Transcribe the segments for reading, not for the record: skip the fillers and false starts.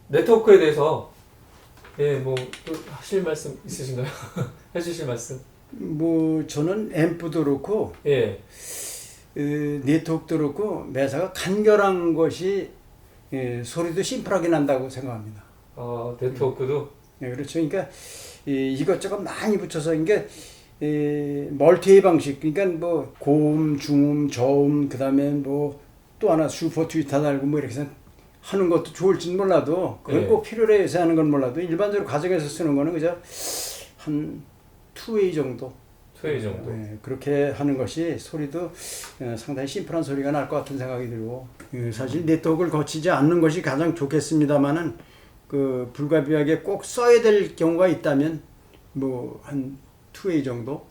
네트워크에 대해서 뭐 또 하실 말씀 있으신가요? 해주실 말씀? 뭐 저는 앰프도 그렇고 예. 네트워크도 그렇고 매사가 간결한 것이 소리도 심플하게 난다고 생각합니다. 네트워크도. 그렇죠. 그러니까 이것저것 많이 붙여서 그러니까 멀티 방식 그러니까 뭐 고음, 중음, 저음 그다음에 뭐 또 하나 슈퍼 트위터 달고 뭐 이렇게 해서 하는 것도 좋을지는 몰라도 그걸 네. 꼭 필요로 해서 하는 건 몰라도 일반적으로 가정에서 쓰는 거는 그저 한 2웨이 정도. 2회 정도. 그렇게 하는 것이 소리도 상당히 심플한 소리가 날 것 같은 생각이 들고 사실 네트워크를 거치지 않는 것이 가장 좋겠습니다만은 그 불가피하게 꼭 써야 될 경우가 있다면 뭐 한 2웨이 정도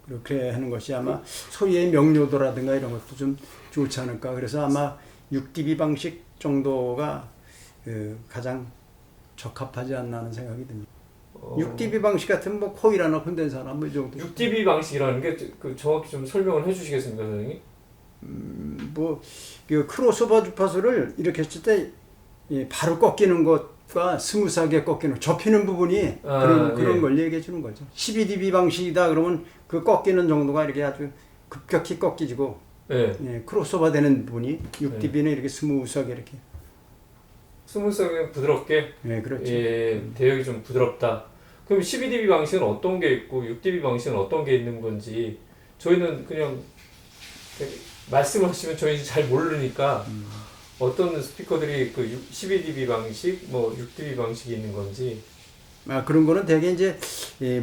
그렇게 하는 것이 아마 소리의 명료도라든가 이런 것도 좀 좋지 않을까. 그래서 아마 6dB 방식 정도가 가장 적합하지 않나 하는 생각이 듭니다. 6dB 방식 같은 뭐 코일하나 콘덴서나 뭐 이 정도. 6dB 방식이라는 게 정확히 좀 설명을 해주시겠습니까, 선생님? 그 크로스오버 주파수를 이렇게 했을 때 바로 꺾이는 것과 스무스하게 꺾이는 접히는 부분이 그런 걸 얘기해 주는 거죠. 12dB 방식이다 그러면 그 꺾이는 정도가 이렇게 아주 급격히 꺾이고 크로스오버 되는 부분이 6dB는 이렇게 스무스하게 이렇게. 스무스하게 부드럽게. 그렇죠. 대역이 좀 부드럽다. 그럼 12dB 방식은 어떤 게 있고 6dB 방식은 어떤 게 있는 건지 저희는 그냥 말씀을 하시면 저희는 잘 모르니까 어떤 스피커들이 그 12dB 방식, 뭐 6dB 방식이 있는 건지. 그런 거는 대개 이제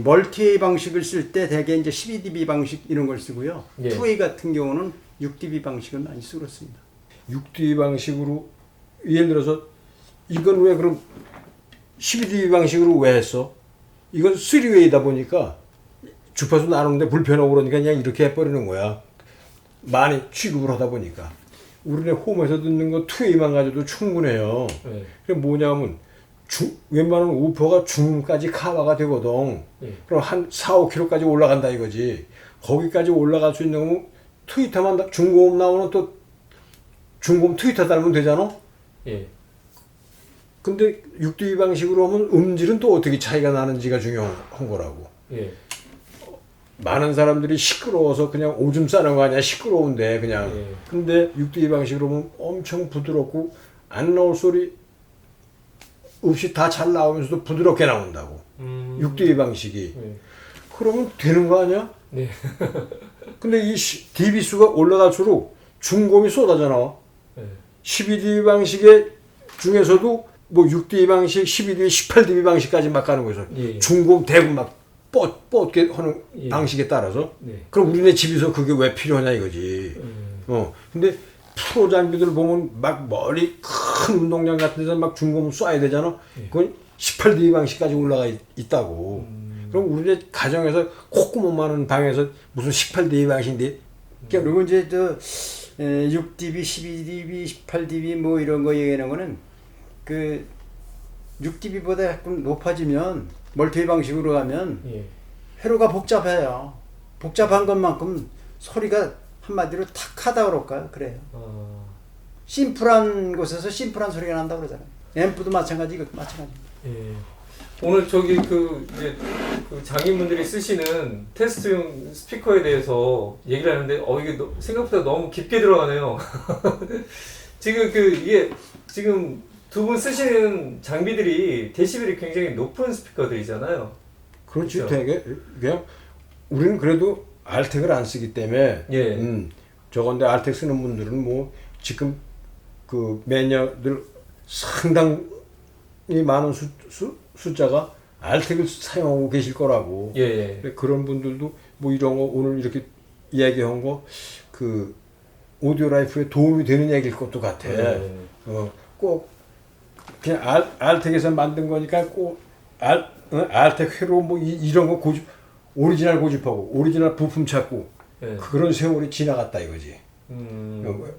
멀티 방식을 쓸 때 대개 이제 12dB 방식 이런 걸 쓰고요. 2웨이 같은 경우는 6dB 방식을 많이 쓰고 있습니다. 6dB 방식으로 예를 들어서 이건 왜 그럼 12dB 방식으로 왜 했어? 이건 3웨이다 보니까 주파수 나누는데 불편하고 그러니까 그냥 이렇게 해버리는 거야. 많이 취급을 하다 보니까. 우리네 홈에서 듣는 거 2웨이만 가져도 충분해요. 그게 뭐냐면 웬만한 우퍼가 중음까지 커버가 되거든. 그럼 한 4, 5km까지 올라간다 이거지. 거기까지 올라갈 수 있는 거면 트위터만 중고음 나오는 또 중고음 트위터 달면 되잖아? 근데 6dB 방식으로 하면 음질은 또 어떻게 차이가 나는지가 중요한 거라고. 많은 사람들이 시끄러워서 그냥 오줌 싸는 거 아니야. 시끄러운데 그냥. 근데 6dB 방식으로 하면 엄청 부드럽고 안 나올 소리 없이 다 잘 나오면서도 부드럽게 나온다고. 6dB 방식이. 그러면 되는 거 아니야? 근데 이 dB 수가 올라갈수록 중고음이 쏟아져 나와. 12dB 방식의 중에서도 뭐 6dB 방식, 12dB, 18dB 방식까지 막 가는 거죠. 중고음, 대고음 막 뻗게 하는 방식에 따라서. 그럼 우리네 집에서 그게 왜 필요하냐 이거지. 근데 프로 장비들 보면 막 머리 큰 운동장 같은 데서 막 중고음 쏴야 되잖아. 그건 18dB 방식까지 올라가 있다고. 그럼 우리네 가정에서 콧구멍 많은 방에서 무슨 18dB 방식인데. 그리고 이제 저 6dB, 12dB, 18dB 뭐 이런 거 얘기하는 거는 그 6dB보다 약간 높아지면 멀티 방식으로 가면 회로가 복잡해요. 복잡한 것만큼 소리가 한마디로 탁하다 그럴까요? 그래요. 심플한 곳에서 심플한 소리가 난다 그러잖아요. 앰프도 마찬가지, 이것도 마찬가지입니다. 오늘 저기 이제 그 장인분들이 쓰시는 테스트용 스피커에 대해서 얘기를 하는데 이게 생각보다 너무 깊게 들어가네요. 지금 이게 지금 두 분 쓰시는 장비들이 데시벨이 굉장히 높은 스피커들이잖아요. 그렇지. 그렇죠? 되게 그냥 우리는 그래도 알텍을 안 쓰기 때문에 저건데 알텍 쓰는 분들은 뭐 지금 그 매니아들 상당히 많은 숫자가 알텍을 사용하고 계실 거라고. 그런 분들도 뭐 이런 거 오늘 이렇게 이야기한 거 그 오디오 라이프에 도움이 되는 얘기일 것도 같아. 꼭 그냥 알텍에서 만든 거니까 꼭 알텍 회로 뭐 이런 거 오리지널 고집하고 오리지널 부품 찾고 그런 세월이 지나갔다 이거지.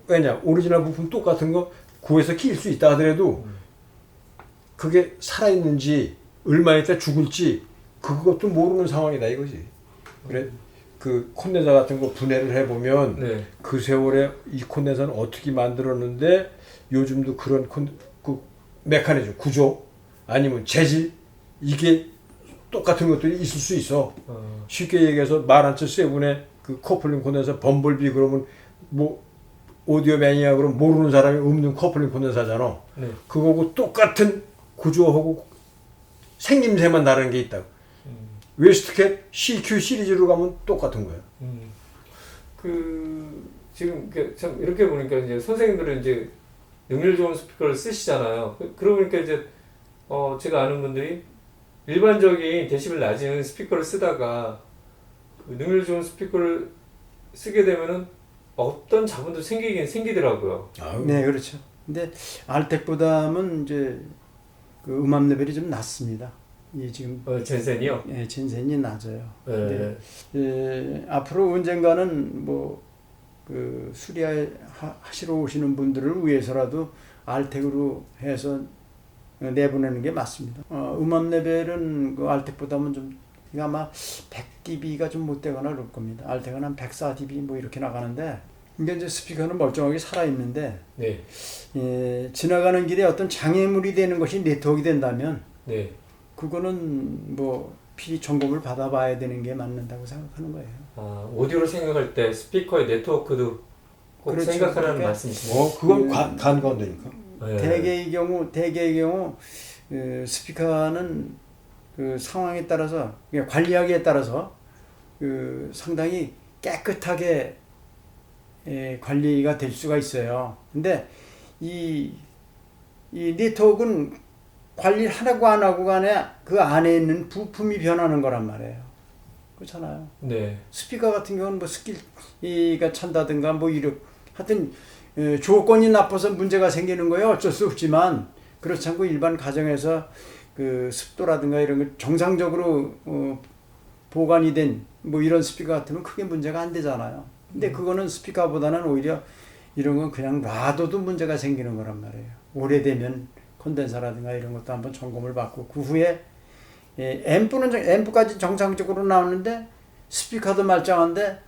왜냐 오리지널 부품 똑같은 거 구해서 끼일 수 있다 하더라도 그게 살아있는지 얼마 있다 죽을지 그것도 모르는 상황이다 이거지. 그래 그 콘덴서 같은 거 분해를 해보면 그 세월에 이 콘덴서는 어떻게 만들었는데 요즘도 그런 메커니즘, 구조 아니면 재질 이게 똑같은 것들이 있을 수 있어. 쉽게 얘기해서 마란츠 세븐의 그 커플링 콘덴서 범블비 그러면 뭐 오디오 매니아 그러면 모르는 사람이 없는 커플링 콘덴서잖아. 네. 그거하고 똑같은 구조하고 생김새만 다른 게 있다. 웨스트캣 CQ 시리즈로 가면 똑같은 거야. 그 지금 참 이렇게 보니까 이제 선생님들은 이제 능률 좋은 스피커를 쓰시잖아요. 그러고 보니까 이제 제가 아는 분들이 일반적인 데시벨 낮은 스피커를 쓰다가 그 능률 좋은 스피커를 쓰게 되면은 어떤 자본도 생기긴 생기더라고요. 네, 그렇죠. 근데 알텍보다는 이제 그 음압 레벨이 좀 낮습니다. 이 지금 젠센이요? 예, 젠센이 낮아요. 네. 근데 앞으로 언젠가는 뭐 그 수리하시러 오시는 분들을 위해서라도 알텍으로 해서 내보내는 게 맞습니다. 음압 레벨은 그 알텍보다는 좀 아마 100dB가 좀 못 되거나 그럴 겁니다. 알텍은 한 104dB 뭐 이렇게 나가는데 이게 이제 스피커는 멀쩡하게 살아 있는데 네. 지나가는 길에 어떤 장애물이 되는 것이 네트워크가 된다면 네. 그거는 뭐 필히 점검을 받아봐야 되는 게 맞는다고 생각하는 거예요. 오디오를 생각할 때 스피커의 네트워크도 꼭 그렇죠. 생각하라는 그러니까 말씀이십니다. 그건 간과되니까. 네. 대개의 경우 스피커는 그 상황에 따라서 관리하기에 따라서 그 상당히 깨끗하게 관리가 될 수가 있어요. 근데 이 네트워크는 관리를 하고 안 하고 간에 그 안에 있는 부품이 변하는 거란 말이에요. 그렇잖아요. 네. 스피커 같은 경우는 뭐 습기가 찬다든가 뭐 이렇게 하여튼 조건이 나빠서 문제가 생기는 거예요. 어쩔 수 없지만 그렇지 않고 일반 가정에서 그 습도라든가 이런 거 정상적으로 보관이 된 뭐 이런 스피커 같으면 크게 문제가 안 되잖아요. 근데 그거는 스피커보다는 오히려 이런 건 그냥 놔둬도 문제가 생기는 거란 말이에요. 오래되면 콘덴서라든가 이런 것도 한번 점검을 받고 그 후에 앰프까지 정상적으로 나오는데 스피커도 말짱한데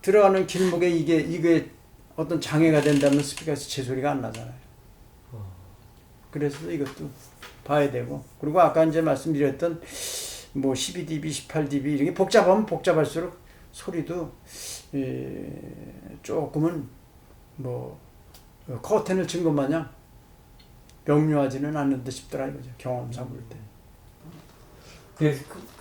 들어가는 길목에 이게 어떤 장애가 된다면 스피커에서 제 소리가 안 나잖아요. 그래서 이것도 봐야 되고 그리고 아까 이제 말씀드렸던 뭐 12dB, 18dB 이런 게 복잡하면 복잡할수록 소리도 조금은 뭐 커튼을 친 것 마냥 명료하지는 않는 듯 싶더라 이거죠. 경험상 볼 때.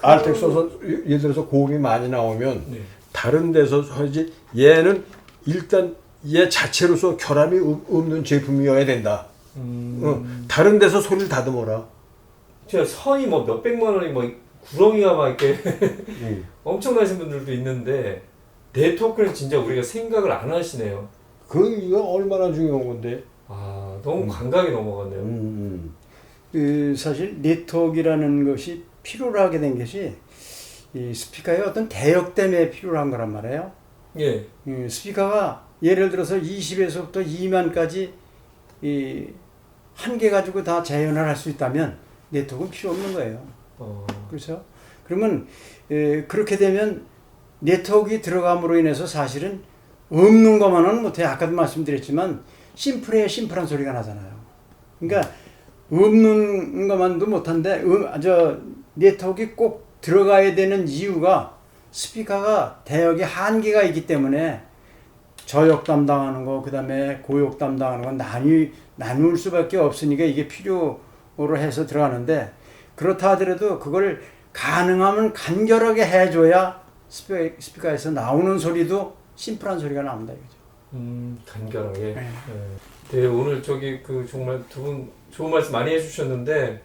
알텍 써서 예를 들어서 고음이 많이 나오면 네. 다른 데서 하지 얘는 일단 얘 자체로서 결함이 없는 제품이어야 된다. 다른 데서 소리를 다듬어라. 제가 선이 뭐 몇백만 원이 뭐 구렁이가 막 이렇게 엄청나신 분들도 있는데 네트워크는 진짜 우리가 생각을 안 하시네요. 이거 얼마나 중요한 건데. 너무 감각이 넘어갔네요. 사실 네트워크라는 것이 필요로 하게 된 것이 이 스피커의 어떤 대역 때문에 필요로 한 거란 말이에요. 예. 스피커가 예를 들어서 20에서부터 2만까지 한 개 가지고 다 재현을 할 수 있다면 네트워크는 필요 없는 거예요. 그렇죠? 그러면 그렇게 되면 네트워크가 들어감으로 인해서 사실은 없는 것만은 못해. 아까도 말씀드렸지만 심플한 소리가 나잖아요. 그러니까 없는 것만도 못한데 네트워크가 꼭 들어가야 되는 이유가 스피커가 대역에 한계가 있기 때문에 저역 담당하는 거, 그 다음에 고역 담당하는 건 나눌 수밖에 없으니까 이게 필요로 해서 들어가는데 그렇다 하더라도 그걸 가능하면 간결하게 해줘야 스피커에서 나오는 소리도 심플한 소리가 나온다 이거죠. 간결하게. 네, 오늘 정말 두 분 좋은 말씀 많이 해주셨는데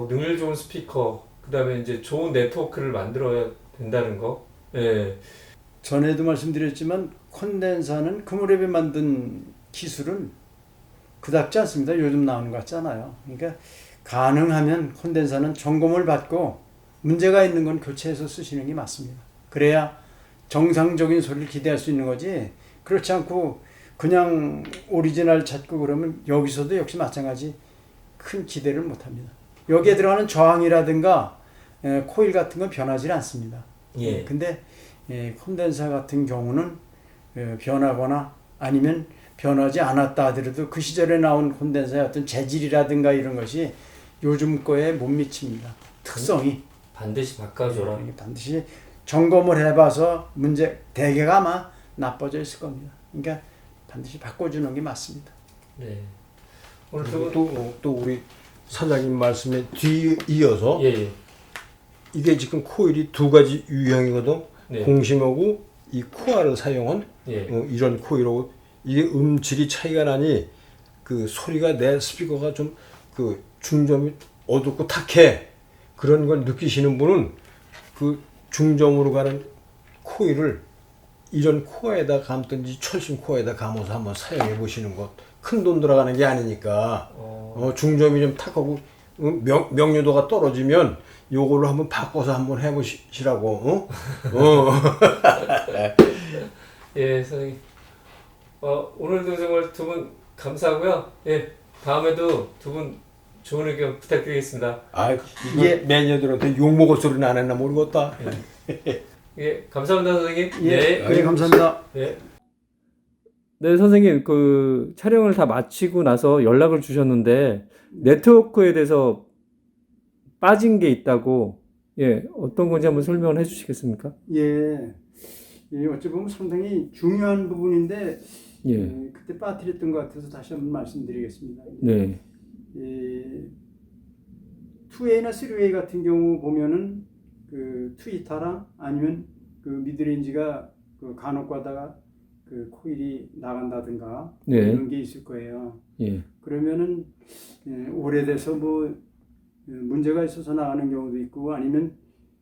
능률 좋은 스피커, 그 다음에 이제 좋은 네트워크를 만들어야 된다는 거. 예. 전에도 말씀드렸지만 콘덴서는 크무랩에 만든 기술은 그닥지 않습니다. 요즘 나오는 것 같잖아요. 그러니까 가능하면 콘덴서는 점검을 받고 문제가 있는 건 교체해서 쓰시는 게 맞습니다. 그래야 정상적인 소리를 기대할 수 있는 거지. 그렇지 않고 그냥 오리지널 찾고 그러면 여기서도 역시 마찬가지 큰 기대를 못합니다. 여기에 들어가는 저항이라든가 코일 같은 건 변하지 않습니다. 근데 콘덴서 같은 경우는 변하거나 아니면 변하지 않았다 하더라도 그 시절에 나온 콘덴서의 어떤 재질이라든가 이런 것이 요즘 거에 못 미칩니다. 특성이. 반드시 바꿔줘라. 반드시 점검을 해봐서 문제 대개가 아마 나빠져 있을 겁니다. 그러니까 반드시 바꿔주는 게 맞습니다. 네. 오늘 또 우리 사장님 말씀에 뒤이어서 예. 이게 지금 코일이 두 가지 유형이거든. 네. 공심하고 이 코알을 사용한 예. 이런 코일하고 이게 음질이 차이가 나니 그 소리가 내 스피커가 좀 그 중점이 어둡고 탁해 그런 걸 느끼시는 분은 그 중점으로 가는 코일을 이런 코어에다 감든지 철심 코어에다 감아서 한번 사용해 보시는 것. 큰 돈 들어가는 게 아니니까 중점이 좀 탁하고 명료도가 떨어지면 요걸로 한번 바꿔서 한번 해보시라고. 예, 선생님. 오늘도 정말 두 분 감사하고요. 예, 다음에도 두 분 좋은 의견 부탁드리겠습니다. 아, 이게 매니저들한테 욕 먹을 소리는 안 했나 모르겠다. 예, 감사합니다, 선생님. 예, 네, 감사합니다. 네. 네, 선생님, 그 촬영을 다 마치고 나서 연락을 주셨는데 네트워크에 대해서 빠진 게 있다고, 예, 어떤 건지 한번 설명을 해주시겠습니까? 예, 어찌 보면 상당히 중요한 부분인데 예, 그때 빠뜨렸던 것 같아서 다시 한번 말씀드리겠습니다. 네, 2A나 3A 같은 경우 보면은 그 트위터랑 아니면 그 미드레인지가 그 간혹 가다가 그 코일이 나간다든가 네. 이런 게 있을 거예요. 예, 그러면은 오래돼서 뭐 문제가 있어서 나가는 경우도 있고 아니면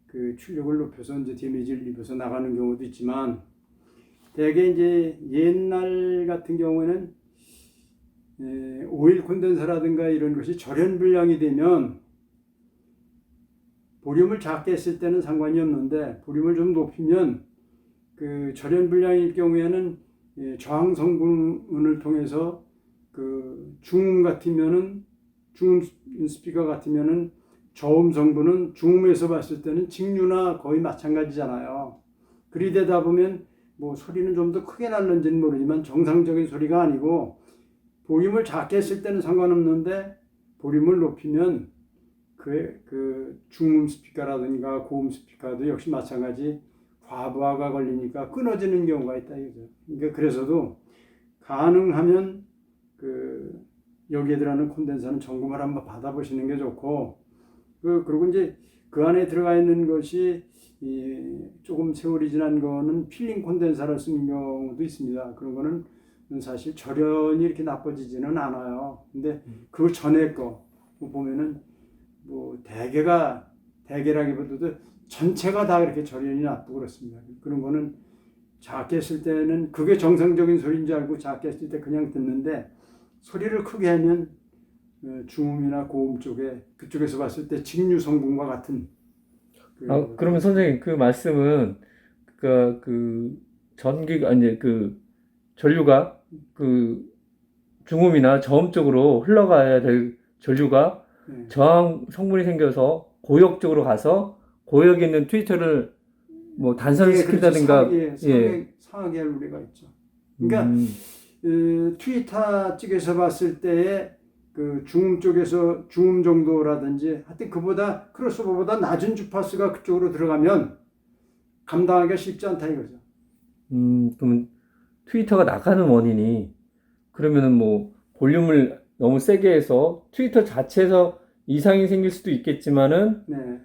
그 출력을 높여서 이제 데미지를 입어서 나가는 경우도 있지만 대개 이제 옛날 같은 경우에는 오일 콘덴서라든가 이런 것이 절연 분량이 되면 볼륨을 작게 했을 때는 상관이 없는데 볼륨을 좀 높이면 그 절연 분량일 경우에는 저항 성분을 통해서 그 중음 같으면은 중음 스피커 같으면은 저음 성분은 중음에서 봤을 때는 직류나 거의 마찬가지잖아요. 그리 되다 보면 뭐 소리는 좀 더 크게 날는지는 모르지만 정상적인 소리가 아니고 볼륨을 작게 했을 때는 상관없는데 볼륨을 높이면 그 중음 스피커라든가 고음 스피커도 역시 마찬가지 과부하가 걸리니까 끊어지는 경우가 있다 이거죠. 그러니까 그래서도 가능하면 그 여기에 들어가는 콘덴서는 점검을 한번 받아보시는 게 좋고 그리고 이제 그 안에 들어가 있는 것이 조금 세월이 지난 거는 필링 콘덴서를 쓰는 경우도 있습니다. 그런 거는 사실 절연이 이렇게 나빠지지는 않아요. 근데 그 전에 거 보면은 뭐 대개라기보다도 전체가 다 그렇게 절연이 나쁘고 그렇습니다. 그런 거는 작게 했을 때는 그게 정상적인 소리인 줄 알고 작게 했을 때 그냥 듣는데 소리를 크게 하면 중음이나 고음 쪽에 그쪽에서 봤을 때 직류 성분과 같은 그러면 선생님 그 말씀은 그 전기가 이제 그 전류가 그 중음이나 저음 쪽으로 흘러가야 될 전류가 저항 성분이 생겨서 고역 쪽으로 가서 고역에 있는 트위터를 뭐 단선시킨다든가 상하게 할 우려가 있죠. 그러니까 트위터 쪽에서 봤을 때의 그 중음 쪽에서 중음 정도라든지 하여튼 그보다 크로스오버보다 낮은 주파수가 그쪽으로 들어가면 감당하기가 쉽지 않다 이거죠. 그러면 트위터가 나가는 원인이 그러면은 뭐 볼륨을 너무 세게 해서 트위터 자체에서 이상이 생길 수도 있겠지만은 네.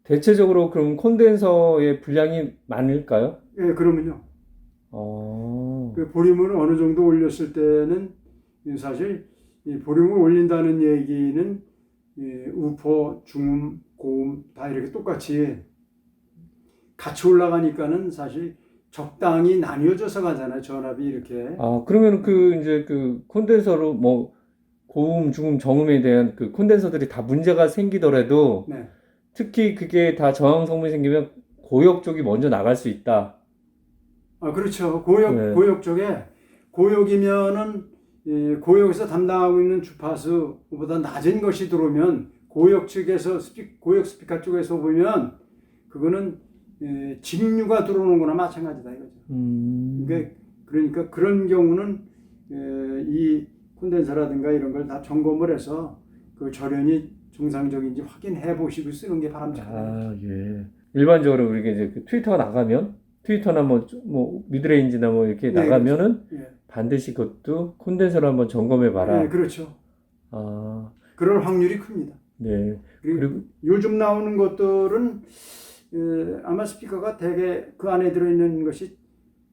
대체적으로 그럼 콘덴서의 분량이 많을까요? 예, 그러면요. 그 볼륨을 어느 정도 올렸을 때는 사실 이 볼륨을 올린다는 얘기는 우퍼, 중음, 고음 다 이렇게 똑같이 같이 올라가니까는 사실 적당히 나뉘어져서 가잖아요. 전압이 이렇게. 그러면 이제 그 콘덴서로 뭐 고음, 중음, 저음에 대한 그 콘덴서들이 다 문제가 생기더라도 네. 특히 그게 다 저항 성분이 생기면 고역 쪽이 먼저 나갈 수 있다. 그렇죠. 고역 쪽에 고역이면은 고역에서 담당하고 있는 주파수보다 낮은 것이 들어오면 고역 측에서 고역 스피커 쪽에서 보면 그거는 직류가 들어오는 거나 마찬가지다 이거죠. 그러니까 그런 경우는 이 콘덴서라든가 이런 걸 다 점검을 해서 그 절연이 정상적인지 확인해 보시고 쓰는 게 바람직합니다. 아, 예. 일반적으로 우리가 이제 그 트위터가 나가면 트위터나 뭐 미드레인지나 뭐 이렇게 네, 나가면은 그렇죠. 예. 반드시 그것도 콘덴서를 한번 점검해 봐라. 네, 그렇죠. 아, 그럴 확률이 큽니다. 네. 그리고 요즘 나오는 것들은 아마 스피커가 대개 그 안에 들어있는 것이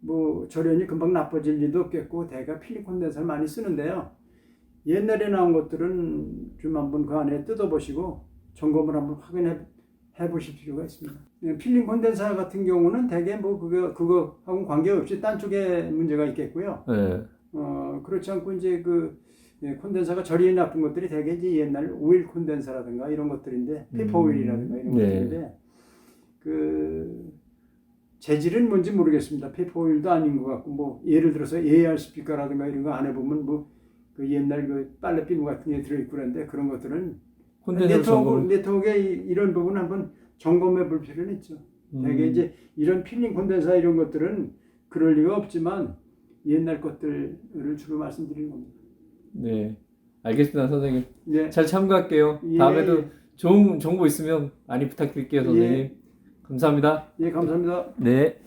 뭐 절연이 금방 나빠질 리도 없겠고 대개 필름 콘덴서를 많이 쓰는데요. 옛날에 나온 것들은 좀 한번 그 안에 뜯어보시고 점검을 한번 확인해 보실 필요가 있습니다. 필름 콘덴서 같은 경우는 대개 뭐 그거하고 관계없이 딴 쪽에 문제가 있겠고요. 네. 그렇지 않고 이제 콘덴서가 절연이 나쁜 것들이 대개 이제 옛날 오일 콘덴서라든가 이런 것들인데 페이퍼 오일이라든가 이런 네. 것들인데 그 재질은 뭔지 모르겠습니다. 페이퍼 오일도 아닌 것 같고 뭐 예를 들어서 AR 스피커라든가 이런 거 안에 보면 뭐 그 옛날 그 빨래 비누 같은 게 들어있고 그런데 그런 것들은 콘덴서 점검. 네트워크의 이런 부분 한번 점검해 볼 필요는 있죠. 대개 이제 이런 필링 콘덴서 이런 것들은 그럴 리가 없지만 옛날 것들을 주로 말씀드리는 겁니다. 네. 알겠습니다, 선생님. 네. 잘 참고할게요. 예. 다음에도 좋은 정보 있으면 많이 부탁드릴게요, 선생님. 예. 감사합니다. 예, 감사합니다. 네.